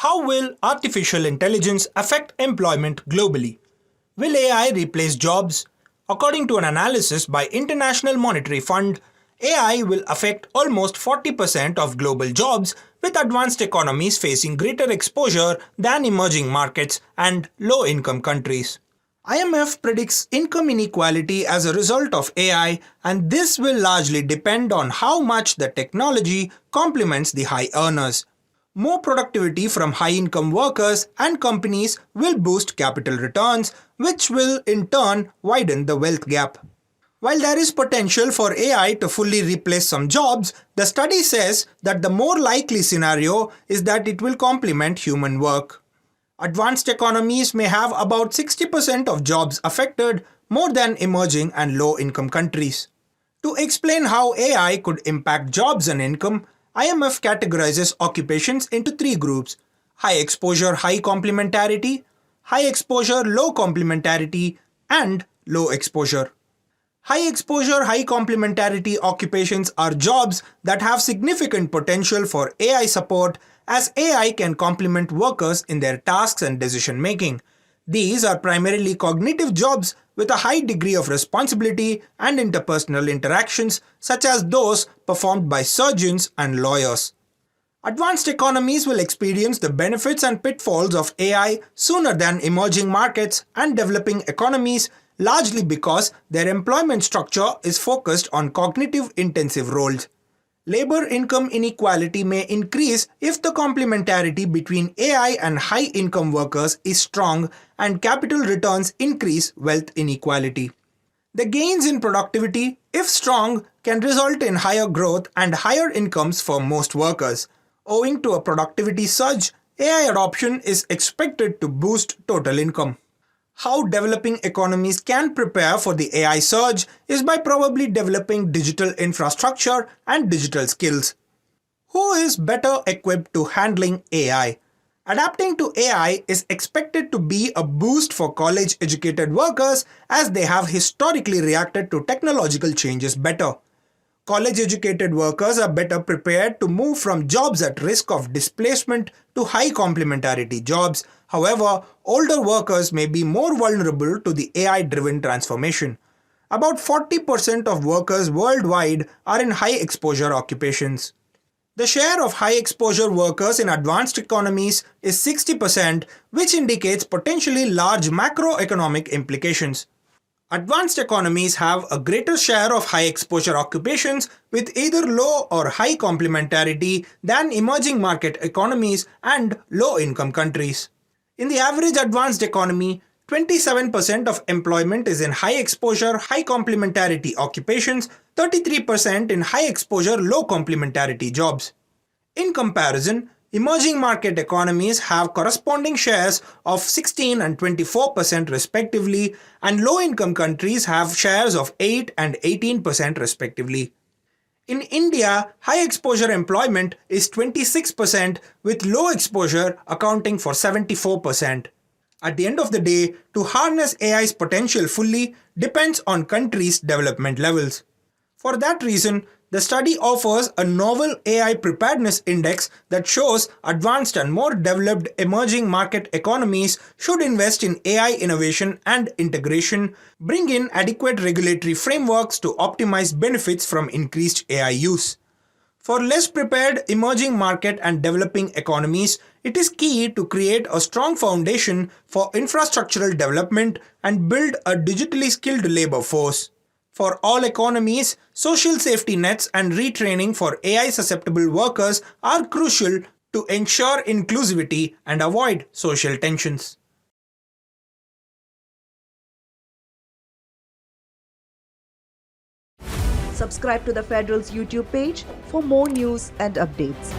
How will artificial intelligence affect employment globally? Will AI replace jobs? According to an analysis by International Monetary Fund, AI will affect almost 40% of global jobs, with advanced economies facing greater exposure than emerging markets and low-income countries. IMF predicts income inequality as a result of AI, and this will largely depend on how much the technology complements the high earners. More productivity from high-income workers and companies will boost capital returns, which will in turn widen the wealth gap. While there is potential for AI to fully replace some jobs, the study says that the more likely scenario is that it will complement human work. Advanced economies may have about 60% of jobs affected, more than emerging and low-income countries. To explain how AI could impact jobs and income, IMF categorizes occupations into three groups: high exposure, high complementarity, high exposure, low complementarity, and low exposure. High exposure, high complementarity occupations are jobs that have significant potential for AI support, as AI can complement workers in their tasks and decision making. These are primarily cognitive jobs with a high degree of responsibility and interpersonal interactions, such as those performed by surgeons and lawyers. Advanced economies will experience the benefits and pitfalls of AI sooner than emerging markets and developing economies, largely because their employment structure is focused on cognitive-intensive roles. Labor income inequality may increase if the complementarity between AI and high-income workers is strong and capital returns increase wealth inequality. The gains in productivity, if strong, can result in higher growth and higher incomes for most workers. Owing to a productivity surge, AI adoption is expected to boost total income. How developing economies can prepare for the AI surge is by probably developing digital infrastructure and digital skills. Who is better equipped to handling AI? Adapting to AI is expected to be a boost for college-educated workers, as they have historically reacted to technological changes better. College-educated workers are better prepared to move from jobs at risk of displacement to high complementarity jobs. However, older workers may be more vulnerable to the AI-driven transformation. About 40% of workers worldwide are in high-exposure occupations. The share of high-exposure workers in advanced economies is 60%, which indicates potentially large macroeconomic implications. Advanced economies have a greater share of high-exposure occupations with either low or high complementarity than emerging market economies and low-income countries. In the average advanced economy, 27% of employment is in high-exposure, high complementarity occupations, 33% in high-exposure, low complementarity jobs. In comparison, emerging market economies have corresponding shares of 16 and 24% respectively, and low-income countries have shares of 8 and 18% respectively. In India, high exposure employment is 26%, with low exposure accounting for 74%. At the end of the day, to harness AI's potential fully depends on countries' development levels. For that reason, the study offers a novel AI preparedness index that shows advanced and more developed emerging market economies should invest in AI innovation and integration, bring in adequate regulatory frameworks to optimize benefits from increased AI use. For less prepared emerging market and developing economies, it is key to create a strong foundation for infrastructural development and build a digitally skilled labor force. For all economies, social safety nets and retraining for AI-susceptible workers are crucial to ensure inclusivity and avoid social tensions. Subscribe to the Federal's YouTube page for more news and updates.